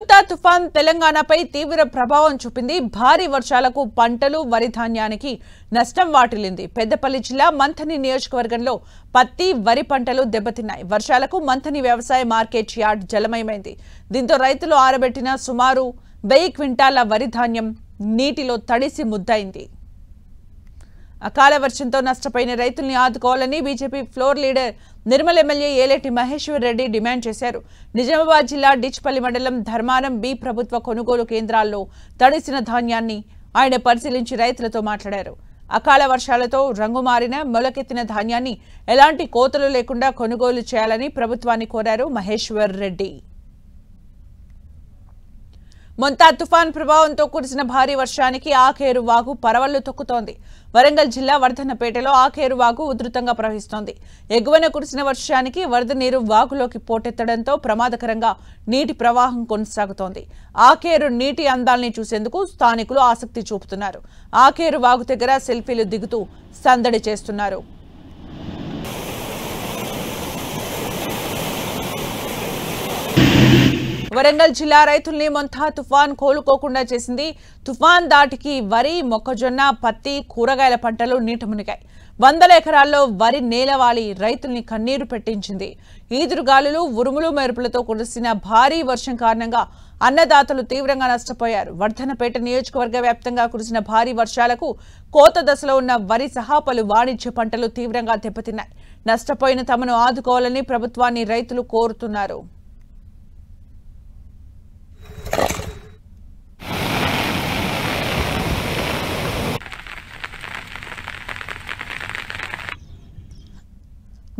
తుఫాన్ తెలంగాణపై తీవ్ర ప్రభావం చూపింది. భారీ వర్షాలకు పంటలు, వరి ధాన్యానికి నష్టం వాటిల్లింది. పెద్దపల్లి జిల్లా మంథని నియోజకవర్గంలో పత్తి, వరి పంటలు దెబ్బతిన్నాయి. వర్షాలకు మంథని వ్యవసాయ మార్కెట్ యార్డ్ జలమయమైంది. దీంతో రైతులు ఆరబెట్టిన సుమారు 1000 క్వింటాల వరి ధాన్యం నీటిలో తడిసి ముద్దయింది. అకాల వర్షంతో నష్టపోయిన రైతుల్ని ఆదుకోవాలని BJP floor leader Nirmal MLA Aleti Maheshwar Reddy demand చేశారు. నిజామాబాద్ జిల్లా డిచ్పల్లి మండలం ధర్మారం బి ప్రభుత్వ కొనుగోలు కేంద్రాల్లో తడిసిన ధాన్యాన్ని ఆయన పరిశీలించి రైతులతో మాట్లాడారు. అకాల వర్షాలతో రంగుమారిన మొలకెత్తిన ధాన్యాన్ని ఎలాంటి కోతలు లేకుండా కొనుగోలు చేయాలని ప్రభుత్వాన్ని కోరారు మహేశ్వర్ రెడ్డి. మొంతా తుఫాన్ ప్రభావంతో కురిసిన భారీ వర్షానికి ఆకేరు వాగు పరవళ్లు తొక్కుతోంది. వరంగల్ జిల్లా వర్ధన్నపేటలో ఆకేరు వాగు ఉధృతంగా ప్రవహిస్తోంది. ఎగువన కురిసిన వర్షానికి వరద నీరు వాగులోకి పోటెత్తడంతో ప్రమాదకరంగా నీటి ప్రవాహం కొనసాగుతోంది. ఆకేరు నీటి అందాల్ని చూసేందుకు స్థానికులు ఆసక్తి చూపుతున్నారు. ఆకేరు వాగు దగ్గర సెల్ఫీలు దిగుతూ సందడి చేస్తున్నారు. వరంగల్ జిల్లా రైతుల్ని మొంతా తుఫాన్ కోలుకోకుండా చేసింది. తుఫాన్ దాటికి వరి, మొక్కజొన్న, పత్తి, కూరగాయల పంటలు నీట మునిగాయి. 100 ఎకరాల్లో వరి నేలవాలి రైతుల్ని కన్నీరు పెట్టించింది. ఈదురుగాలులు, ఉరుములు, మెరుపులతో కురిసిన భారీ వర్షం కారణంగా అన్నదాతలు తీవ్రంగా నష్టపోయారు. వర్ధన్నపేట నియోజకవర్గ వ్యాప్తంగా కురిసిన భారీ వర్షాలకు కోత దశలో ఉన్న వరి సహా పలు వాణిజ్య పంటలు తీవ్రంగా దెబ్బతిన్నాయి. నష్టపోయిన తమను ఆదుకోవాలని ప్రభుత్వాన్ని రైతులు కోరుతున్నారు.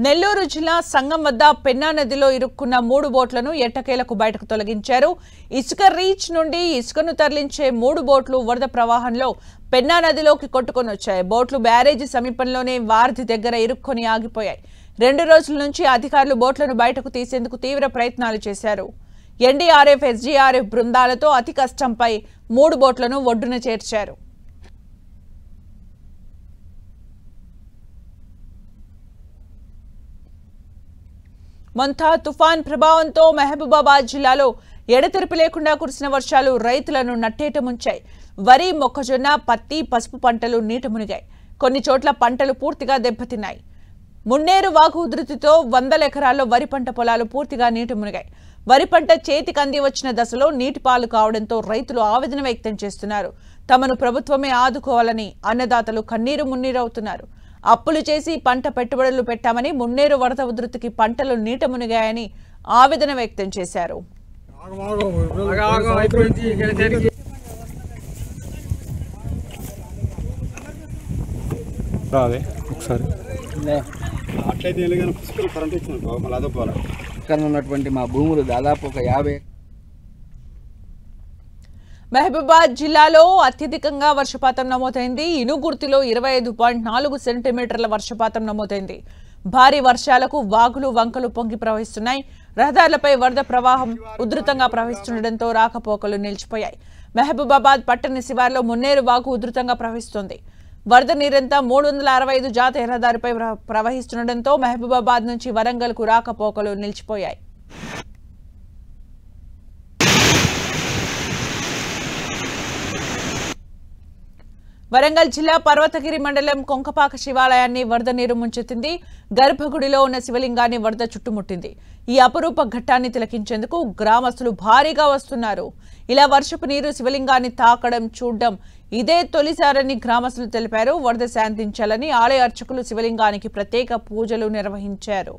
నెల్లూరు జిల్లా సంగం వద్ద పెన్నా నదిలో ఇరుక్కున్న 3 బోట్లను ఎట్టకేలకు బయటకు తొలగించారు. ఇసుక రీచ్ నుండి ఇసుకను తరలించే 3 బోట్లు వరద ప్రవాహంలో పెన్నా నదిలోకి కొట్టుకొని వచ్చాయి. బోట్లు బ్యారేజీ సమీపంలోనే వారధి దగ్గర ఇరుక్కొని ఆగిపోయాయి. 2 రోజుల నుంచి అధికారులు బోట్లను బయటకు తీసేందుకు తీవ్ర ప్రయత్నాలు చేశారు. ఎన్డీఆర్ఎఫ్, ఎస్డీఆర్ఎఫ్ బృందాలతో అతి కష్టంపై 3 బోట్లను ఒడ్డున చేర్చారు. మొంతా తుఫాన్ ప్రభావంతో మహబూబాబాద్ జిల్లాలో ఎడతెరిపి లేకుండా కురిసిన వర్షాలు రైతులను నట్టేట ముంచాయి. వరి, మొక్కజొన్న, పత్తి, పసుపు పంటలు నీట మునిగాయి. కొన్ని చోట్ల పంటలు పూర్తిగా దెబ్బతిన్నాయి. మున్నేరు వాగు ఉధృతితో 100 ఎకరాల్లో వరి పంట పొలాలు పూర్తిగా నీట మునిగాయి. వరి పంట చేతికి అంది వచ్చిన దశలో నీటి పాలు కావడంతో రైతులు ఆవేదన వ్యక్తం చేస్తున్నారు. తమను ప్రభుత్వమే ఆదుకోవాలని అన్నదాతలు కన్నీరు మున్నీరవుతున్నారు. అప్పులు చేసి పంట పెట్టుబడులు పెట్టామని మున్నేరు వరద ఉధృతికి పంటలు నీట మునిగాయని ఆవేదన వ్యక్తం చేశారు. ఉన్నటువంటి మా భూములు దాదాపు ఒక 50. మహబూబాబాద్ జిల్లాలో అత్యధికంగా వర్షపాతం నమోదైంది. ఇనుగుర్తిలో 25.4 సెంటీమీటర్ల వర్షపాతం నమోదైంది. భారీ వర్షాలకు వాగులు, వంకలు పొంగి ప్రవహిస్తున్నాయి. రహదారులపై వరద ప్రవాహం ఉధృతంగా ప్రవహిస్తుండటంతో రాకపోకలు నిలిచిపోయాయి. మహబూబాబాద్ పట్టణ శివార్లో మున్నేరు వాగు ఉధృతంగా ప్రవహిస్తోంది. వరద నీరంతా 365 జాతీయ రహదారిపై ప్రవహిస్తుండటంతో మహబూబాబాద్ నుంచి వరంగల్కు రాకపోకలు నిలిచిపోయాయి. వరంగల్ జిల్లా పర్వతగిరి మండలం కొంకపాక శివాలయాన్ని వరద నీరు ముంచెత్తింది. గర్భగుడిలో ఉన్న శివలింగాన్ని వరద చుట్టుముట్టింది. ఈ అపురూప ఘట్టాన్ని తిలకించేందుకు గ్రామస్తులు భారీగా వస్తున్నారు. ఇలా వర్షపు నీరు శివలింగాన్ని తాకడం, చూడడం ఇదే తొలిసారని గ్రామస్తులు తెలిపారు. వరద శాంతించాలని ఆలయ అర్చకులు శివలింగానికి ప్రత్యేక పూజలు నిర్వహించారు.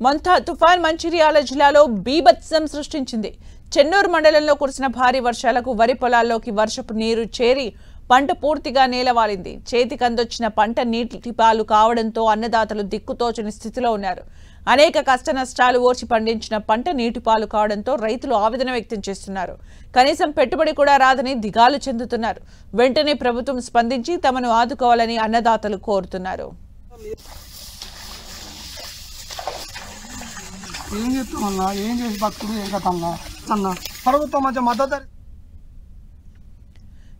మొంతా తుఫాన్ మంచిర్యాల జిల్లాలో బీభత్సం సృష్టించింది. చెన్నూరు మండలంలో కురిసిన భారీ వర్షాలకు వరి పొలాల్లోకి వర్షపు నీరు చేరి పంట పూర్తిగా నేలవాలింది. చేతికి అందొచ్చిన పంట నీటి పాలు కావడంతో అన్నదాతలు దిక్కుతోచని స్థితిలో ఉన్నారు. అనేక కష్ట నష్టాలు ఓర్చి పండించిన పంట నీటి పాలు కావడంతో రైతులు ఆవేదన వ్యక్తం చేస్తున్నారు. కనీసం పెట్టుబడి కూడా రాదని దిగాలు చెందుతున్నారు. వెంటనే ప్రభుత్వం స్పందించి తమను ఆదుకోవాలని అన్నదాతలు కోరుతున్నారు. ఏం చెప్తామన్నా, ఏం చేసి బతుకుడు ఏం కథన్నా అన్న ప్రభుత్వం మంచి మద్దతు.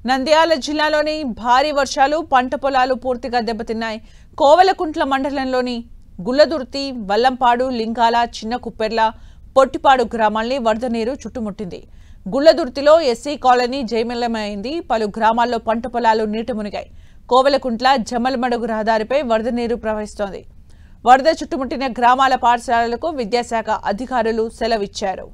నంద్యాల జిల్లాలోని భారీ వర్షాలు పంట పొలాలు పూర్తిగా దెబ్బతిన్నాయి. కోవెలకుంట్ల మండలంలోని గుల్లదుర్తి, వల్లంపాడు, లింగాల, చిన్న కుప్పెర్ల, పొట్టిపాడు గ్రామాల్ని వరద నీరు చుట్టుముట్టింది. గుల్లదుర్తిలో ఎస్సీ కాలనీ జయమల్లమైంది. పలు గ్రామాల్లో పంట పొలాలు నీట మునిగాయి. కోవెలకుంట్ల జమ్మలమడుగు రహదారిపై వరద నీరు ప్రవహిస్తోంది. వరద చుట్టుముట్టిన గ్రామాల పాఠశాలలకు విద్యాశాఖ అధికారులు సెలవిచ్చారు.